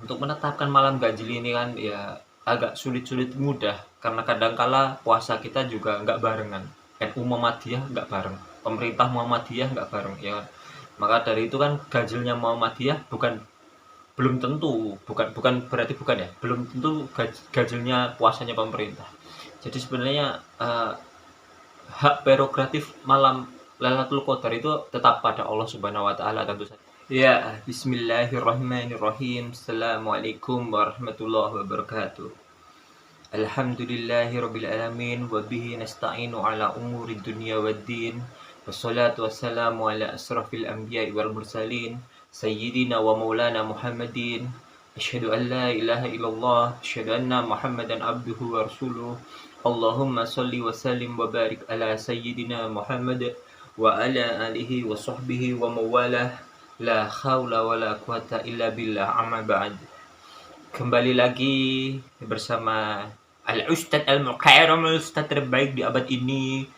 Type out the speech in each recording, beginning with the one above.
Untuk menetapkan malam ganjil ini kan ya agak sulit-sulit mudah karena kadangkala puasa kita juga nggak barengan. NU Muhammadiyah nggak bareng, pemerintah Muhammadiyah nggak bareng, ya kan? Maka dari itu kan ganjilnya Muhammadiyah belum tentu, bukan berarti bukan ya, belum tentu ganjilnya puasanya pemerintah. Jadi sebenarnya hak prerogatif malam Lailatul Qadar itu tetap pada Allah Subhanahu wa taala tentu saja. Ya, bismillahirrahmanirrahim. Assalamualaikum warahmatullahi wabarakatuh. Alhamdulillahirabbil alamin wa bihi nasta'inu ala umuri dunya waddin. Wassalatu wassalamu ala asrafil anbiya'i wal mursalin sayyidina wa maulana Muhammadin. Asyhadu an la ilaha illallah, asyhadu anna Muhammadan abduhu wa rasuluh. Allahumma shalli wa sallim wa barik ala sayyidina Muhammad wa ala alihi wa sahbihi wa mawalah. La haula wa la quwata illa billah, amma ba'd. Kembali lagi bersama Al-Ustadz Al-Mukarram, Ustadz terbaik di abad ini,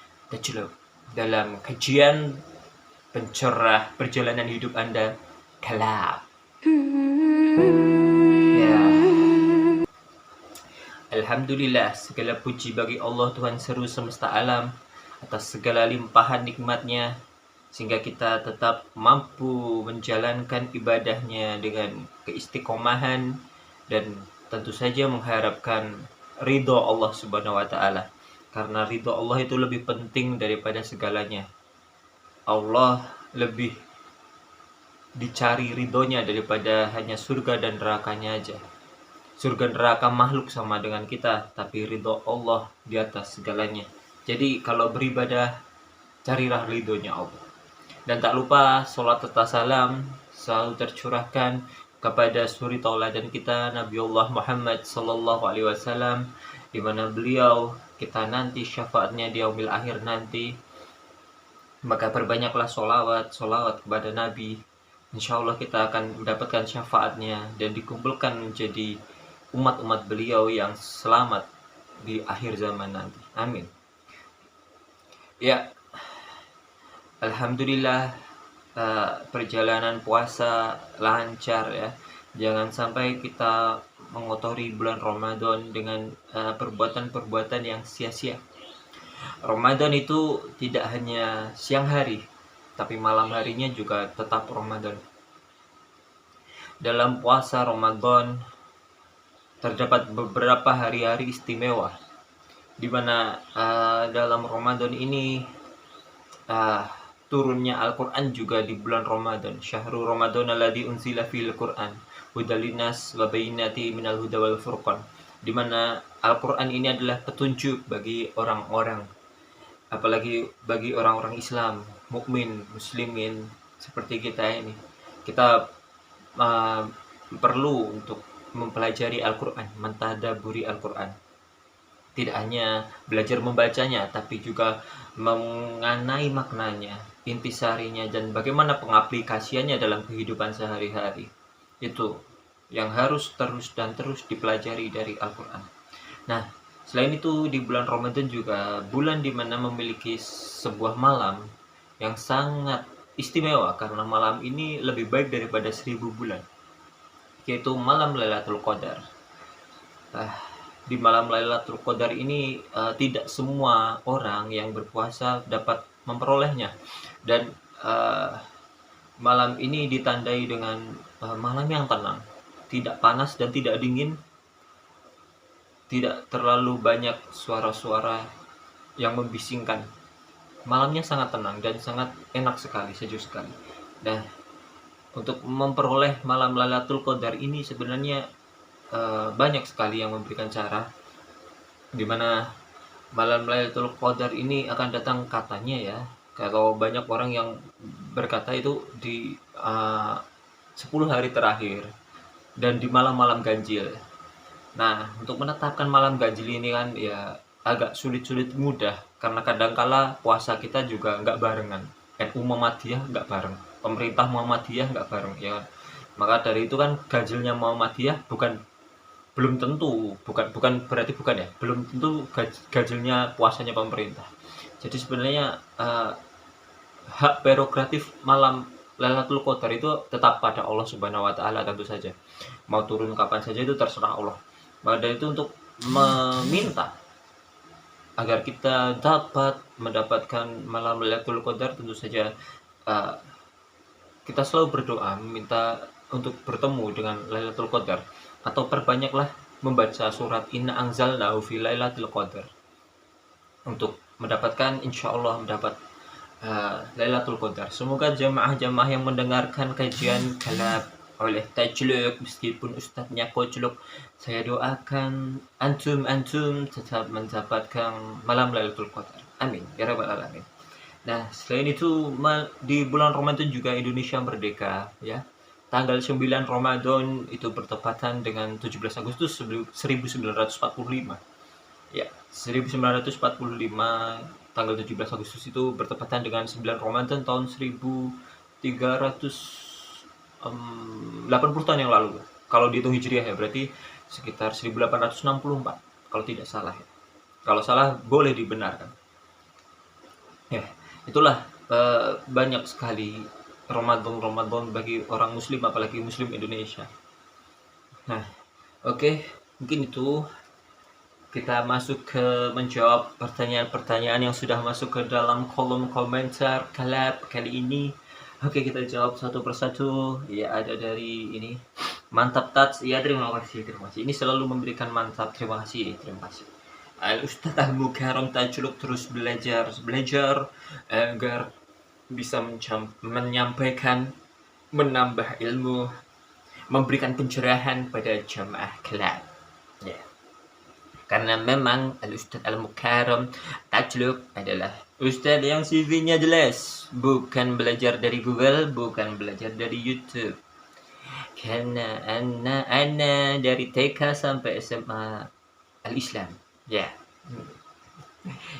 dalam kajian pencerah perjalanan hidup Anda kelak. Ya. Alhamdulillah, segala puji bagi Allah Tuhan seru semesta alam atas segala limpahan nikmatnya, sehingga kita tetap mampu menjalankan ibadahnya dengan keistiqomahan dan tentu saja mengharapkan ridho Allah Subhanahu wa taala. Karena ridho Allah itu lebih penting daripada segalanya. Allah lebih dicari ridhonya daripada hanya surga dan nerakanya aja. Surga neraka makhluk sama dengan kita, tapi ridho Allah di atas segalanya. Jadi kalau beribadah, carilah ridhonya Allah. Dan tak lupa sholat serta salam selalu tercurahkan kepada suri tauladan kita Nabiullah Muhammad sallallahu alaihi wasallam, di mana beliau kita nanti syafaatnya di yaumil akhir nanti. Maka perbanyaklah sholawat kepada Nabi. Insya Allah kita akan mendapatkan syafaatnya dan dikumpulkan menjadi umat-umat beliau yang selamat di akhir zaman nanti. Amin. Ya, alhamdulillah perjalanan puasa lancar ya. Jangan sampai kita mengotori bulan Ramadan dengan perbuatan-perbuatan yang sia-sia. Ramadan itu tidak hanya siang hari, tapi malam harinya juga tetap Ramadan. Dalam puasa Ramadan terdapat beberapa hari-hari istimewa, di mana dalam Ramadan ini turunnya Al-Quran juga di bulan Ramadan. Syahrul Ramadan alladzi unzila fil Quran hudal linnas wa bayyinatin minal huda wal furqan, di mana Al-Quran ini adalah petunjuk bagi orang-orang, apalagi bagi orang-orang Islam, mukmin, muslimin seperti kita ini. Kita perlu untuk mempelajari Al-Quran, mentadaburi Al-Quran. Tidak hanya belajar membacanya, tapi juga mengenai maknanya, intisarinya, dan bagaimana pengaplikasiannya dalam kehidupan sehari-hari. Itu yang harus terus dipelajari dari Al-Quran. Nah, selain itu di bulan Ramadan juga bulan dimana memiliki sebuah malam yang sangat istimewa, karena malam ini lebih baik daripada 1000 bulan, yaitu malam Lailatul Qadar. Di malam Lailatul Qadar ini tidak semua orang yang berpuasa dapat memperolehnya, dan malam ini ditandai dengan malam yang tenang, tidak panas dan tidak dingin, tidak terlalu banyak suara-suara yang membisingkan. Malamnya sangat tenang dan sangat enak sekali, sejuk sekali. Nah, untuk memperoleh malam Lailatul Qadar ini sebenarnya banyak sekali yang memberikan cara, di mana malam Lailatul Qadar ini akan datang katanya ya. Kalau banyak orang yang berkata itu di 10 hari terakhir dan di malam-malam ganjil. Nah, untuk menetapkan malam ganjil ini kan ya agak sulit-sulit mudah karena kadangkala puasa kita juga nggak barengan. NU Muhammadiyah nggak bareng, pemerintah Muhammadiyah nggak bareng, ya kan? Maka dari itu kan ganjilnya Muhammadiyah belum tentu, bukan berarti bukan ya, belum tentu ganjilnya puasanya pemerintah. Jadi sebenarnya hak prerogatif malam Lailatul Qadar itu tetap pada Allah Subhanahu wa taala tentu saja. mau turun kapan saja itu terserah Allah. Maka dari itu untuk meminta agar kita dapat mendapatkan malam Lailatul Qadar, tentu saja uh, kita selalu berdoa meminta untuk bertemu dengan Lailatul Qadar, atau perbanyaklah membaca surat Inna Anzalnahu fi Lailatul Qadar untuk mendapatkan, insya Allah mendapat Lailatul Qadar. Semoga jamaah-jamaah yang mendengarkan kajian kalam oleh Tajluk, meskipun ustadznya kocluk, saya doakan antum tetap mendapatkan malam Lailatul Qadar. Amin ya rabbal alamin. Nah, selain itu di bulan Ramadan juga Indonesia merdeka, ya. Tanggal 9 Ramadan itu bertepatan dengan 17 Agustus 1945. Ya, 1945 tanggal 17 Agustus itu bertepatan dengan 9 Ramadan tahun 80 tahun yang lalu. Kalau dihitung Hijriah ya, berarti sekitar 1864 kalau tidak salah ya. Kalau salah boleh dibenarkan. Ya, itulah banyak sekali Ramadan bagi orang muslim, apalagi muslim Indonesia. Nah, oke, mungkin itu kita masuk ke menjawab pertanyaan-pertanyaan yang sudah masuk ke dalam kolom komentar Kalab kali ini. Oke, kita jawab satu persatu. Ya, ada dari ini. Mantap Tats. Ya, terima kasih. Ini selalu memberikan mantap. Terima kasih. Ustadz Al-Mukarram Tajluk terus belajar agar bisa menyampaikan, menambah ilmu, memberikan pencerahan pada jamaah Kalab. Ya. Karena memang Al-Ustadz Al-Mukarram Tajluk adalah Ustadz yang CV-nya jelas, bukan belajar dari Google, bukan belajar dari YouTube. Karena ana dari TK sampai SMA Al-Islam. Ya.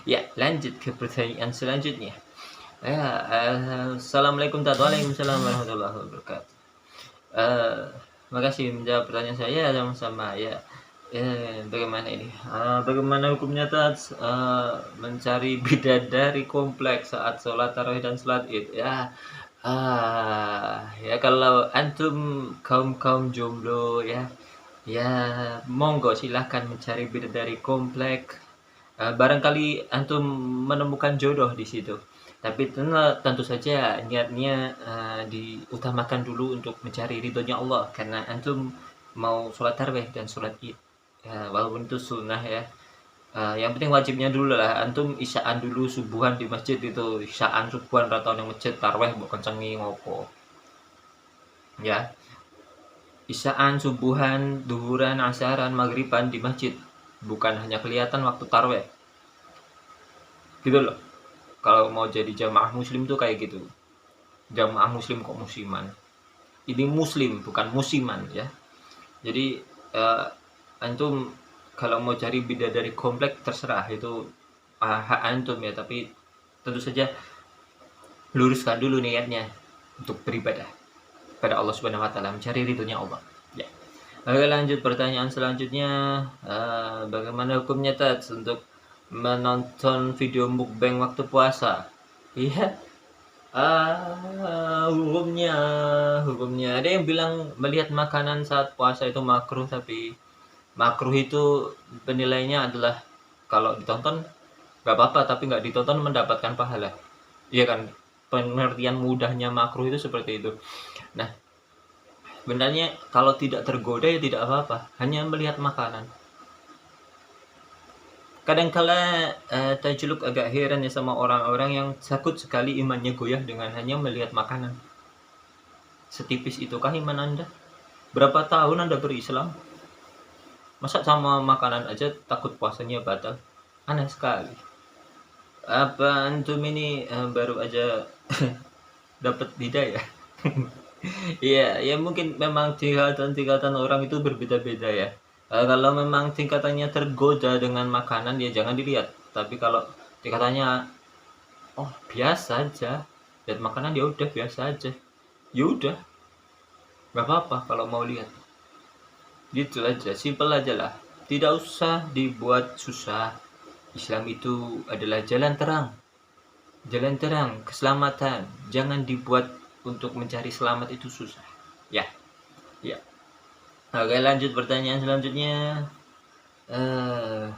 Ya, lanjut ke pertanyaan selanjutnya. Ya, Assalamualaikum Waalaikumsalam warahmatullahi wabarakatuh. Makasih menjawab pertanyaan saya sama-sama ya. Bagaimana ini? Bagaimana hukumnya Tats mencari bidadari kompleks saat sholat tarawih dan sholat id? Ya, ya kalau antum kaum jomblo ya, monggo silahkan mencari bidadari kompleks. Barangkali antum menemukan jodoh di situ. Tapi tentu saja niatnya diutamakan dulu untuk mencari ridhonya Allah, karena antum mau sholat tarawih dan sholat id. Ya, walaupun itu sunnah ya. Yang penting wajibnya dulu lah. Antum isyaan dulu subuhan di masjid itu. Isyaan subuhan ratau yang masjid, tarawih mbok kencengi ngopo. Ya. Isyaan subuhan, duhuran, asaran, maghriban di masjid. Bukan hanya kelihatan waktu tarawih. Gitu loh. Kalau mau jadi jamaah muslim tuh kayak gitu. Jamaah muslim kok musiman. Ini muslim bukan musiman ya. Jadi antum kalau mau cari bidadari komplek terserah, itu hak antum ya, tapi tentu saja luruskan dulu niatnya untuk beribadah pada Allah Subhanahu wa taala, mencari ridhonya Allah. Ya. Oke, lanjut pertanyaan selanjutnya. Bagaimana hukumnya Tats untuk menonton video mukbang waktu puasa? Iya. Hukumnya ada yang bilang melihat makanan saat puasa itu makruh, tapi makruh itu penilainya adalah kalau ditonton nggak apa-apa, tapi nggak ditonton mendapatkan pahala. Iya kan, pengertian mudahnya makruh itu seperti itu. Nah, sebenarnya kalau tidak tergoda ya tidak apa-apa, hanya melihat makanan. Kadangkala Tajluk agak heran ya sama orang-orang yang takut sekali imannya goyah dengan hanya melihat makanan. Setipis itukah iman Anda? Berapa tahun Anda berislam? Masa sama makanan aja takut puasanya batal? Aneh sekali. Apa antum ini baru aja dapat hidayah? Iya, ya mungkin memang tingkatan orang itu berbeda-beda ya. Kalau memang tingkatannya tergoda dengan makanan ya jangan dilihat. Tapi kalau tingkatannya biasa aja, lihat makanan ya udah biasa aja. Ya udah. Gak apa-apa kalau mau lihat. Gitu aja, simple aja lah. Tidak usah dibuat susah. Islam itu adalah jalan terang. Jalan terang, keselamatan. Jangan dibuat untuk mencari selamat itu susah. Ya. Oke, lanjut pertanyaan selanjutnya. Eh,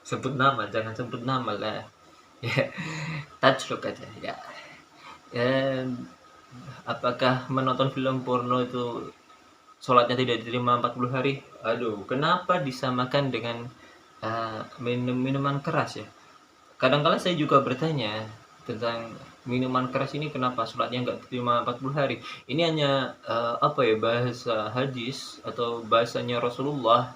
sebut nama, jangan sebut nama lah. Ya, touch aja. Ya. Eh, apakah menonton film porno itu sholatnya tidak diterima 40 hari? Aduh, kenapa disamakan dengan minum-minuman keras ya? Kadang-kala saya juga bertanya tentang minuman keras ini kenapa sholatnya nggak diterima 40 hari. Ini hanya apa ya, bahasa hadis atau bahasanya Rasulullah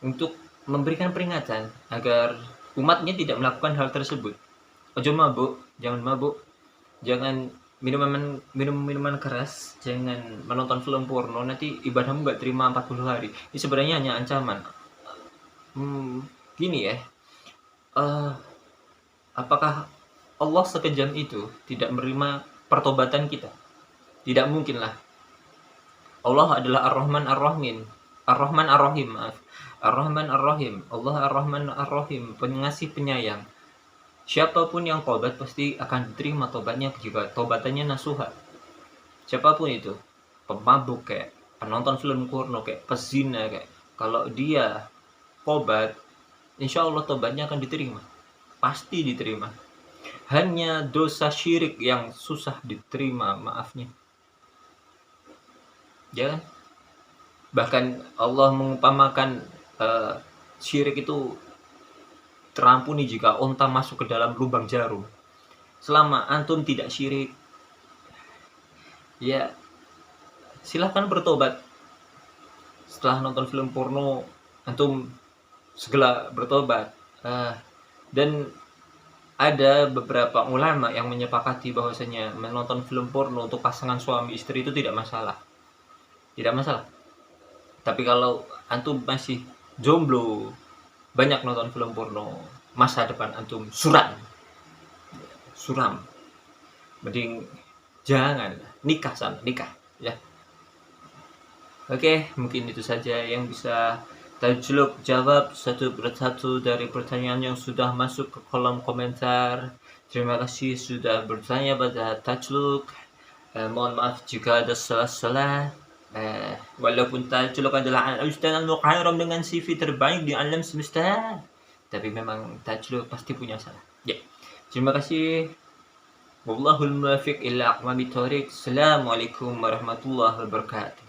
untuk memberikan peringatan agar umatnya tidak melakukan hal tersebut. Ojo mabuk, jangan mabuk, jangan minuman keras, jangan menonton film porno, nanti ibadahmu nggak terima 40 hari. Ini sebenarnya hanya ancaman. Gini ya, eh, apakah Allah sekejam itu tidak menerima pertobatan kita? Tidak mungkin lah. Allah adalah Ar-Rahman Ar-Rahim. Ar-Rahman Ar-Rahim, maaf. Ar-Rahman Ar-Rahim. Allah Ar-Rahman Ar-Rahim, pengasih penyayang. Siapapun yang tobat pasti akan diterima tobatnya jika tobatannya nasuha. Siapapun itu, pemabuk kayak penonton film porno kayak pezina kayak, kalau dia tobat, insya Allah tobatnya akan diterima. Pasti diterima. Hanya dosa syirik yang susah diterima maafnya. Ya kan? Bahkan Allah mengumpamakan syirik itu terampuni jika onta masuk ke dalam lubang jarum. Selama antum tidak syirik, ya silahkan bertobat. Setelah nonton film porno, antum segera bertobat. Dan ada beberapa ulama yang menyepakati bahwasanya menonton film porno untuk pasangan suami istri itu tidak masalah. Tidak masalah. Tapi kalau antum masih jomblo, banyak nonton film porno, masa depan antum suram. Mending jangan nikah sana, nikah ya. Oke, mungkin itu saja yang bisa Tajluk jawab satu persatu dari pertanyaan yang sudah masuk ke kolom komentar. Terima kasih sudah bertanya pada Tajluk. Mohon maaf jika ada salah-salah. Walaupun Tajluk adalah Ustaz Al-Muqairam dengan CV terbaik di alam semesta, tapi memang Tajluk pasti punya salah. Ya. Terima kasih. Wallahul muwaffiq ila aqwamit thoriq. Assalamualaikum warahmatullahi wabarakatuh.